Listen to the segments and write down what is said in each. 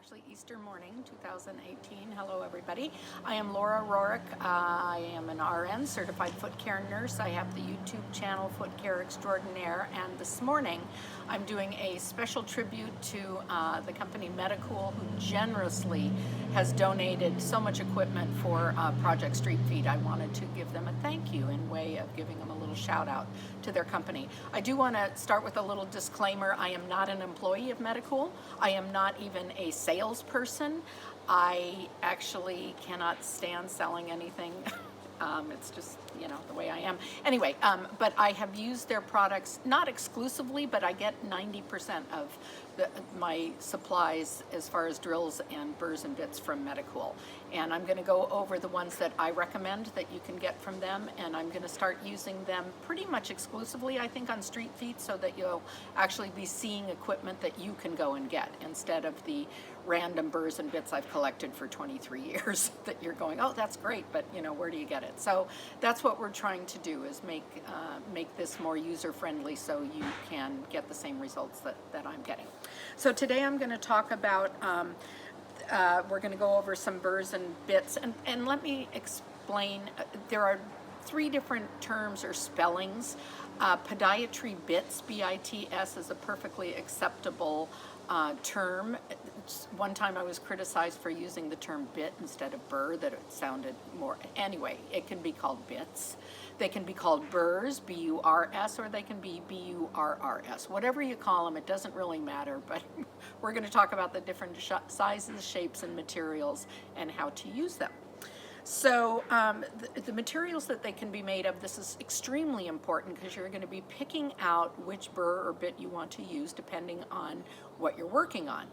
actually Easter morning, 2018. Hello, everybody. I am Laura Roehrick. I am an RN, certified foot care nurse. I have the YouTube channel Foot Care Extraordinaire, and this morning I'm doing a special tribute to the company Medicool, who generously has donated so much equipment for Project Street Feet. I wanted to give them a thank you in way of giving them a little shout out to their company. I do want to start with a little disclaimer. I am not an employee of Medicool. I am not even a salesperson. I actually cannot stand selling anything. It's just, the way I am. Anyway, but I have used their products, not exclusively, but I get 90% of my supplies as far as drills and burrs and bits from Medicool. And I'm going to go over the ones that I recommend that you can get from them, and I'm going to start using them pretty much exclusively, I think, on Street Feet, so that you'll actually be seeing equipment that you can go and get instead of the random burrs and bits I've collected for 23 years that you're going, oh, that's great, but where do you get it? So that's what we're trying to do, is make this more user-friendly so you can get the same results that I'm getting. So today I'm going to talk about, we're going to go over some burrs and bits, and let me explain, there are three different terms or spellings. Podiatry bits, B-I-T-S, is a perfectly acceptable term. One time I was criticized for using the term bit instead of burr, that it sounded more, anyway, it can be called bits. They can be called burrs, B-U-R-S, or they can be B-U-R-R-S. Whatever you call them, it doesn't really matter, but we're going to talk about the different sizes, shapes, and materials and how to use them. So the materials that they can be made of, this is extremely important because you're going to be picking out which burr or bit you want to use depending on what you're working on.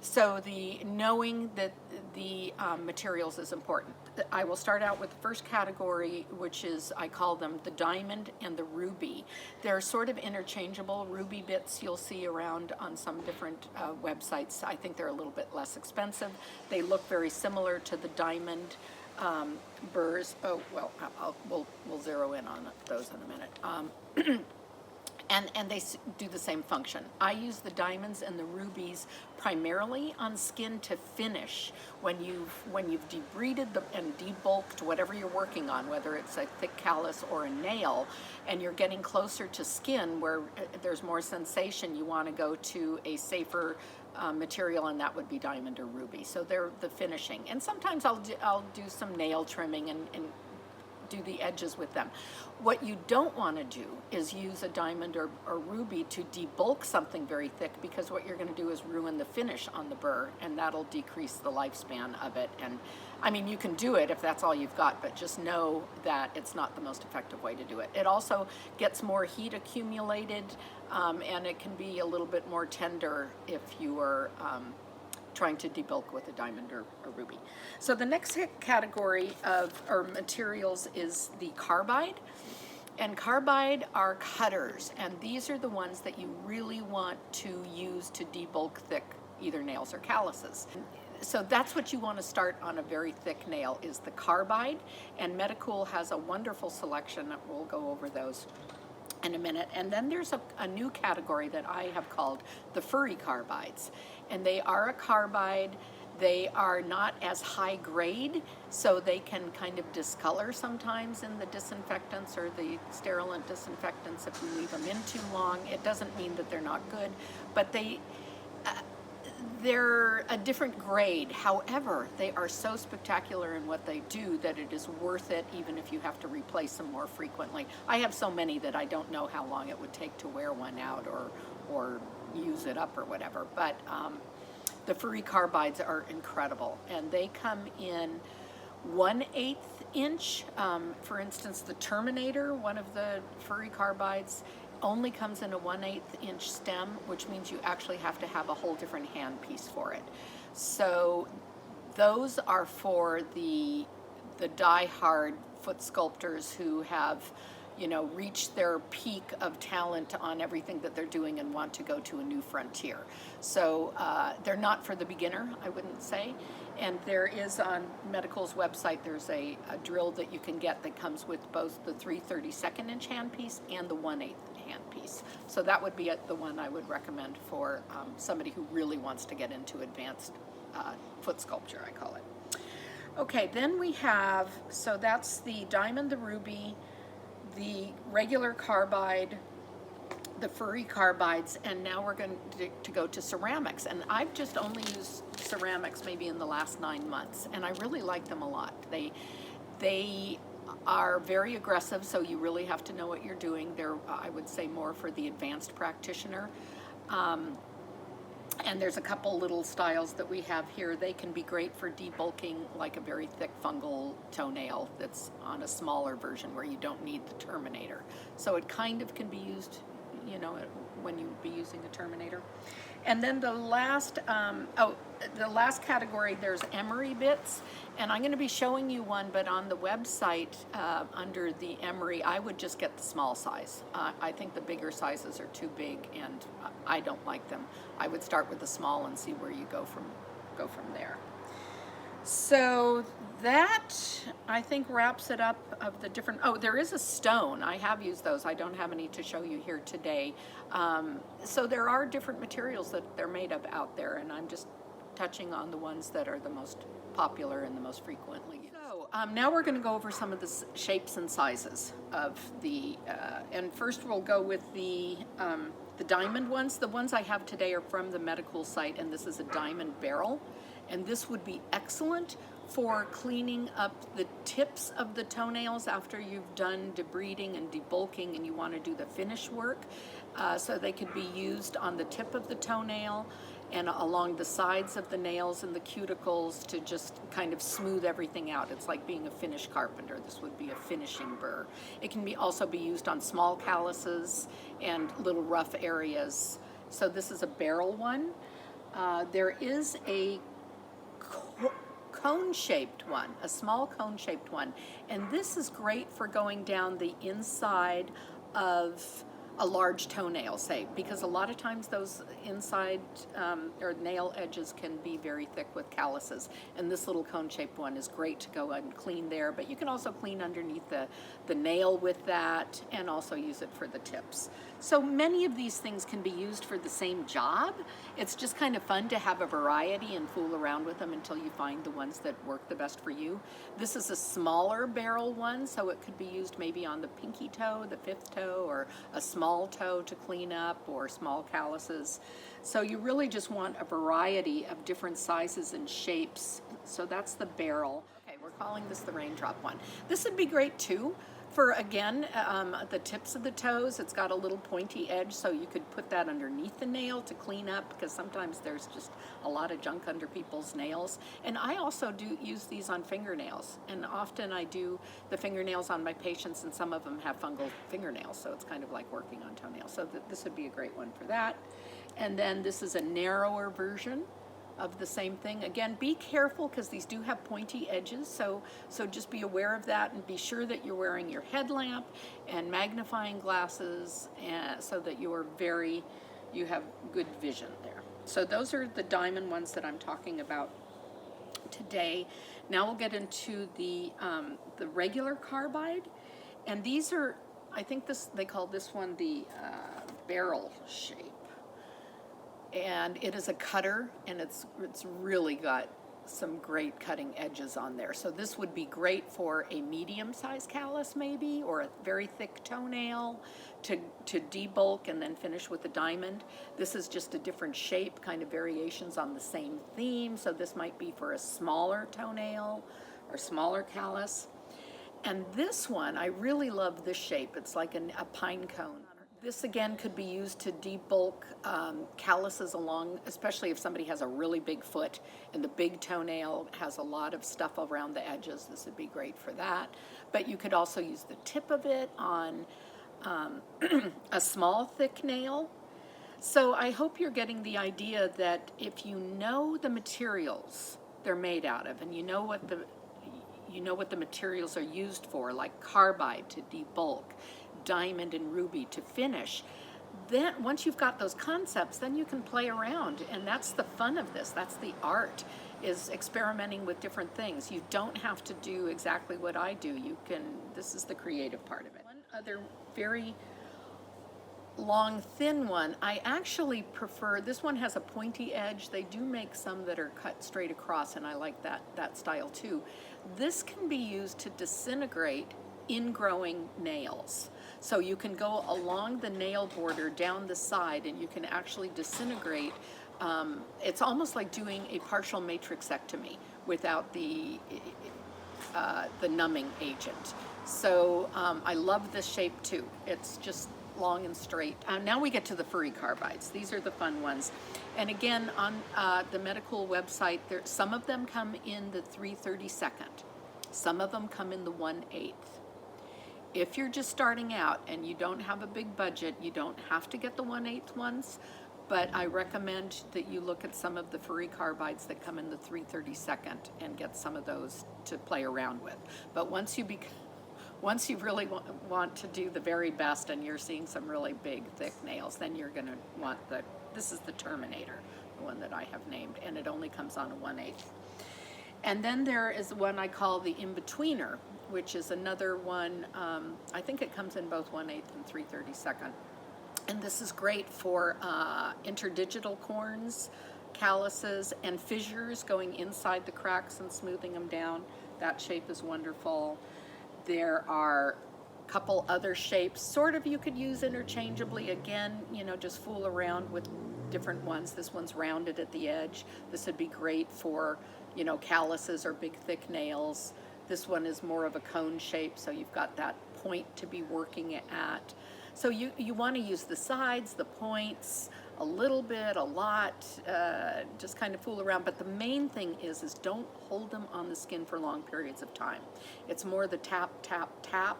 So knowing that the materials is important. I will start out with the first category, which is, I call them the diamond and the ruby. They're sort of interchangeable. Ruby bits you'll see around on some different websites. I think they're a little bit less expensive. They look very similar to the diamond burrs. Oh, well, we'll zero in on those in a minute. And they do the same function. I use the diamonds and the rubies primarily on skin to finish. When you've debrided and debulked whatever you're working on, whether it's a thick callus or a nail, and you're getting closer to skin where there's more sensation, you want to go to a safer material, and that would be diamond or ruby. So they're the finishing. And sometimes I'll do some nail trimming and do the edges with them. What you don't want to do is use a diamond or ruby to debulk something very thick, because what you're going to do is ruin the finish on the burr, and that'll decrease the lifespan of it. And I mean, you can do it if that's all you've got, but just know that it's not the most effective way to do it. It also gets more heat accumulated, and it can be a little bit more tender if you are trying to debulk with a diamond or a ruby. So the next category of materials is the carbide. And carbide are cutters, and these are the ones that you really want to use to debulk thick either nails or calluses. So that's what you want to start on a very thick nail, is the carbide, and Medicool has a wonderful selection. We'll go over those in a minute. And then there's a new category that I have called the furry carbides, and they are a carbide. They are not as high grade, so they can kind of discolor sometimes in the disinfectants or the sterilant disinfectants if you leave them in too long. It doesn't mean that they're not good, but they're a different grade. However, they are so spectacular in what they do that it is worth it, even if you have to replace them more frequently. I have so many that I don't know how long it would take to wear one out or use it up or whatever. But the furry carbides are incredible, and they come in 1/8 inch. For instance, the Terminator, one of the furry carbides, only comes in a 1/8 inch stem, which means you actually have to have a whole different hand piece for it. So those are for the die-hard foot sculptors who have reached their peak of talent on everything that they're doing and want to go to a new frontier. So they're not for the beginner, I wouldn't say. And there is, on Medicool's website, there's a drill that you can get that comes with both the 3/32 inch handpiece and the 1/8 handpiece. So that would be the one I would recommend for somebody who really wants to get into advanced foot sculpture, I call it. Okay, then we have, so that's the diamond, the ruby, the regular carbide, the furry carbides, and now we're going to go to ceramics. And I've just only used ceramics maybe in the last 9 months, and I really like them a lot. They are very aggressive, so you really have to know what you're doing. They're, I would say, more for the advanced practitioner. And there's a couple little styles that we have here. They can be great for debulking like a very thick fungal toenail that's on a smaller version where you don't need the terminator. So it kind of can be used, you know, when you would be using a terminator. And then the last, the last category, there's emery bits. And I'm going to be showing you one, but on the website under the emery, I would just get the small size. I think the bigger sizes are too big, and I don't like them. I would start with the small and see where you go from there. So that, I think, wraps it up of the different, oh, there is a stone. I have used those. I don't have any to show you here today. So there are different materials that they're made of out there, and I'm just touching on the ones that are the most popular and the most frequently used. So now we're going to go over some of the shapes and sizes of the, and first we'll go with the diamond ones. The ones I have today are from the medical site, and this is a diamond barrel. And this would be excellent for cleaning up the tips of the toenails after you've done debriding and debulking and you want to do the finish work. So they could be used on the tip of the toenail and along the sides of the nails and the cuticles to just kind of smooth everything out. It's like being a finish carpenter. This would be a finishing burr. It can also be used on small calluses and little rough areas. So this is a barrel one. There is a cone-shaped one, a small cone-shaped one, and this is great for going down the inside of a large toenail, say, because a lot of times those inside or nail edges can be very thick with calluses, and this little cone-shaped one is great to go and clean there, but you can also clean underneath the nail with that and also use it for the tips. So many of these things can be used for the same job. It's just kind of fun to have a variety and fool around with them until you find the ones that work the best for you. This is a smaller barrel one, so it could be used maybe on the pinky toe, the fifth toe, or a small toe to clean up, or small calluses. So you really just want a variety of different sizes and shapes. So that's the barrel. Okay, we're calling this the raindrop one. This would be great too for, again, the tips of the toes. It's got a little pointy edge, so you could put that underneath the nail to clean up, because sometimes there's just a lot of junk under people's nails. And I also do use these on fingernails, and often I do the fingernails on my patients, and some of them have fungal fingernails, so it's kind of like working on toenails. So this would be a great one for that. And then this is a narrower version of the same thing. Again, be careful, because these do have pointy edges, so just be aware of that, and be sure that you're wearing your headlamp and magnifying glasses, and so that you have good vision there. So those are the diamond ones that I'm talking about today. Now we'll get into the regular carbide, and these are, I think they call this one the barrel shape. And it is a cutter, and it's really got some great cutting edges on there. So this would be great for a medium-sized callus maybe, or a very thick toenail to debulk and then finish with a diamond. This is just a different shape, kind of variations on the same theme. So this might be for a smaller toenail or smaller callus. And this one, I really love this shape. It's like a pine cone. This again could be used to debulk calluses along, especially if somebody has a really big foot and the big toenail has a lot of stuff around the edges. This would be great for that. But you could also use the tip of it on a small thick nail. So I hope you're getting the idea that if you know the materials they're made out of, and you know what the materials are used for, like carbide to debulk, diamond and ruby to finish, then once you've got those concepts, then you can play around, and that's the fun of this. That's the art, is experimenting with different things. You don't have to do exactly what I do. This is the creative part of it. One other very long thin one, I actually prefer, this one has a pointy edge. They do make some that are cut straight across, and I like that style too. This can be used to disintegrate ingrowing nails. So you can go along the nail border down the side and you can actually disintegrate. It's almost like doing a partial matrixectomy without the numbing agent. So I love this shape too. It's just long and straight. Now we get to the furry carbides. These are the fun ones. And again, on the medical website, some of them come in the 3/32. Some of them come in the 1/8. If you're just starting out and you don't have a big budget, you don't have to get the 1/8 ones, but I recommend that you look at some of the furry carbides that come in the 3/32 and get some of those to play around with. But once you really want to do the very best and you're seeing some really big, thick nails, then you're going to want this is the Terminator, the one that I have named, and it only comes on a 1/8. And then there is one I call the in-betweener, which is another one, I think it comes in both 1/8 and 3/32. And this is great for interdigital corns, calluses, and fissures going inside the cracks and smoothing them down. That shape is wonderful. There are a couple other shapes, sort of you could use interchangeably. Again, just fool around with different ones. This one's rounded at the edge. This would be great for, calluses or big thick nails. This one is more of a cone shape, so you've got that point to be working at. So you want to use the sides, the points, a little bit, a lot, just kind of fool around. But the main thing is don't hold them on the skin for long periods of time. It's more the tap, tap, tap.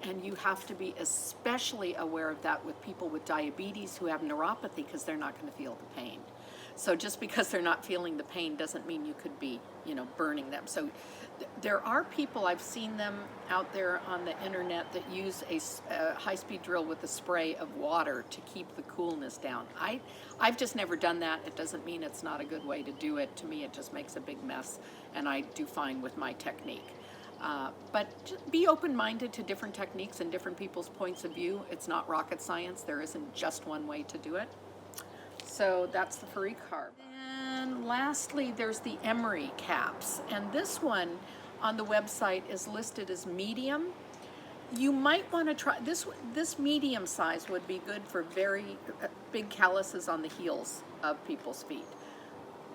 And you have to be especially aware of that with people with diabetes who have neuropathy, because they're not going to feel the pain. So just because they're not feeling the pain doesn't mean you could be, burning them. So there are people, I've seen them out there on the internet, that use a high-speed drill with a spray of water to keep the coolness down. I've just never done that. It doesn't mean it's not a good way to do it. To me, it just makes a big mess, and I do fine with my technique. But just be open-minded to different techniques and different people's points of view. It's not rocket science. There isn't just one way to do it. So that's the furry carb. And lastly, there's the emery caps. And this one on the website is listed as medium. You might want to try, this medium size would be good for very big calluses on the heels of people's feet.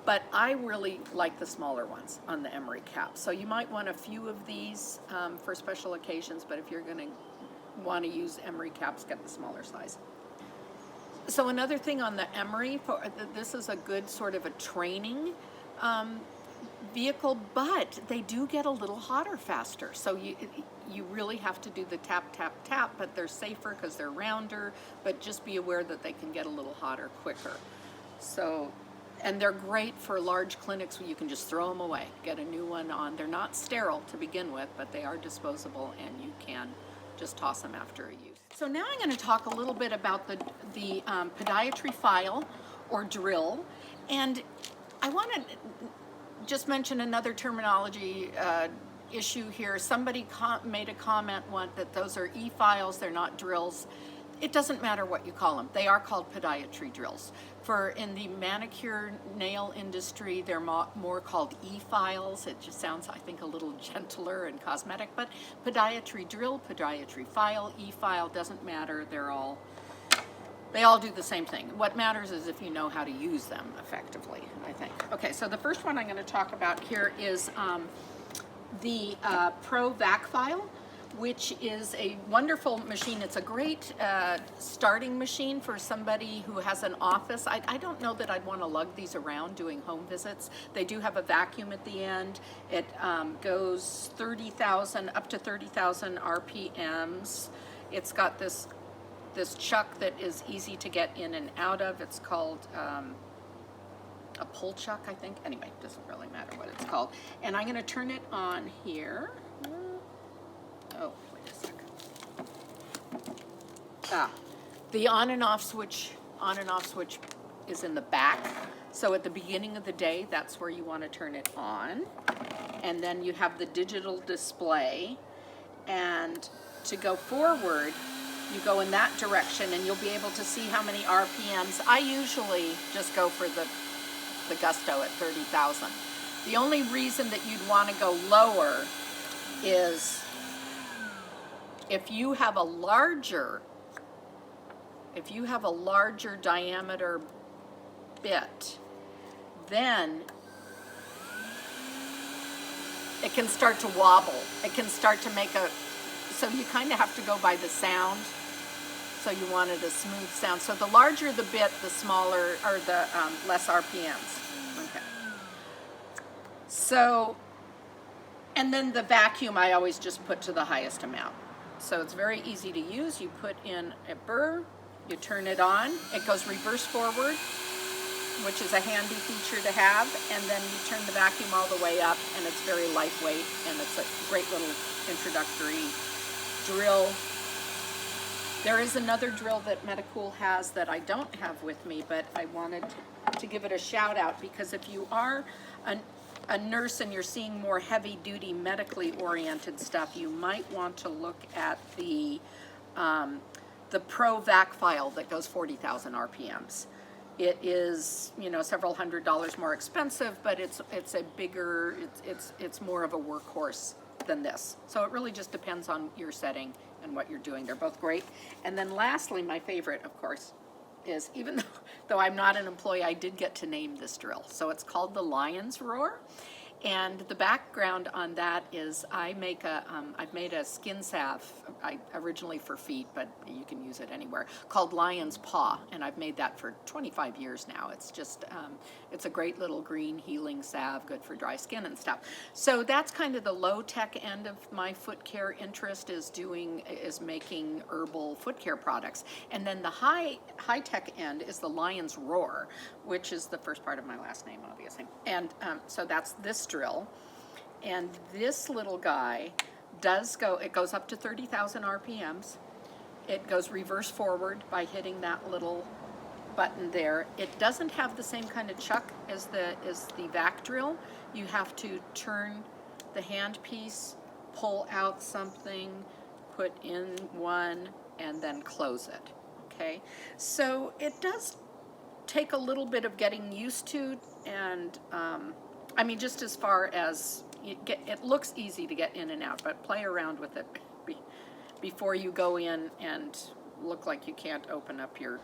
But I really like the smaller ones on the emery cap. So you might want a few of these for special occasions, but if you're going to want to use emery caps, get the smaller size. So another thing on the emery, this is a good sort of a training vehicle, but they do get a little hotter faster. So you really have to do the tap, tap, tap, but they're safer because they're rounder, but just be aware that they can get a little hotter quicker. So, and they're great for large clinics where you can just throw them away, get a new one on. They're not sterile to begin with, but they are disposable, and you can just toss them after a use. So now I'm going to talk a little bit about the podiatry file or drill, and I want to just mention another terminology issue here. Somebody made a comment once that those are e-files, they're not drills. It doesn't matter what you call them. They are called podiatry drills. In the manicure nail industry, they're more called e-files. It just sounds, I think, a little gentler and cosmetic, but podiatry drill, podiatry file, e-file, doesn't matter. They all do the same thing. What matters is if you know how to use them effectively, I think. Okay, so the first one I'm going to talk about here is the Pro Vac File, which is a wonderful machine. It's a great starting machine for somebody who has an office. I don't know that I'd want to lug these around doing home visits. They do have a vacuum at the end. It goes 30,000 up to 30,000 RPMs. It's got this chuck that is easy to get in and out of. It's called a pull chuck, I think. Anyway, it doesn't really matter what it's called. And I'm going to turn it on here. Oh, wait a second. The on and off switch is in the back. So at the beginning of the day, that's where you want to turn it on. And then you have the digital display. And to go forward, you go in that direction, and you'll be able to see how many RPMs. I usually just go for the gusto at 30,000. The only reason that you'd want to go lower is if you have a larger diameter bit, then it can start to wobble. It can start to make so you kind of have to go by the sound. So you wanted a smooth sound. So the larger the bit, the smaller, or the less RPMs. Okay. So, and then the vacuum I always just put to the highest amount. So it's very easy to use. You put in a burr, you turn it on, it goes reverse forward, which is a handy feature to have, and then you turn the vacuum all the way up, and it's very lightweight, and it's a great little introductory drill. There is another drill that Medicool has that I don't have with me, but I wanted to give it a shout out, because if you are a nurse and you're seeing more heavy duty medically oriented stuff, you might want to look at the Pro Vac file that goes 40,000 RPMs. It is, you know, several $100s more expensive, but it's a bigger, it's more of a workhorse than this. So it really just depends on your setting and what you're doing. They're both great. And then lastly, my favorite, of course, is, even though I'm not an employee, I did get to name this drill. So it's called the Lion's Roar. And the background on that is I've made a skin salve, originally for feet, but you can use it anywhere, called Lion's Paw, and I've made that for 25 years now. It's just, it's a great little green healing salve, good for dry skin and stuff. So that's kind of the low-tech end of my foot care interest, is making herbal foot care products. And then the high-tech end is the Lion's Roar, which is the first part of my last name, obviously. And so that's this drill, and this little guy it goes up to 30,000 RPMs. It goes reverse forward by hitting that little button there. It doesn't have the same kind of chuck as the vac drill. You have to turn the handpiece, pull out something, put in one, and then close it. Okay, so it does take a little bit of getting used to, and I mean, just as far as it looks easy to get in and out, but play around with it before you go in and look like you can't open up your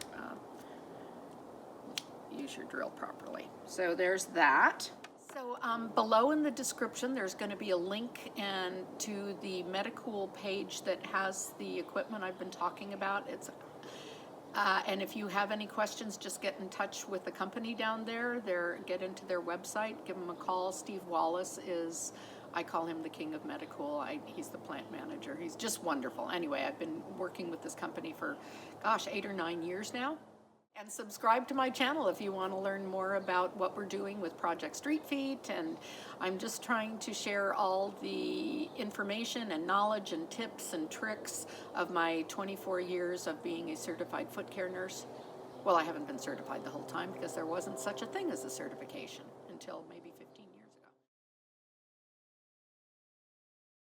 use your drill properly. So there's that. So below in the description, there's going to be a link to the Medicool page that has the equipment I've been talking about. And if you have any questions, just get in touch with the company down there. Get into their website, give them a call. Steve Wallace is, I call him the king of Medicool. He's the plant manager. He's just wonderful. Anyway, I've been working with this company for, gosh, 8 or 9 years now. And subscribe to my channel if you want to learn more about what we're doing with Project Street Feet. And I'm just trying to share all the information and knowledge and tips and tricks of my 24 years of being a certified foot care nurse. Well, I haven't been certified the whole time, because there wasn't such a thing as a certification until maybe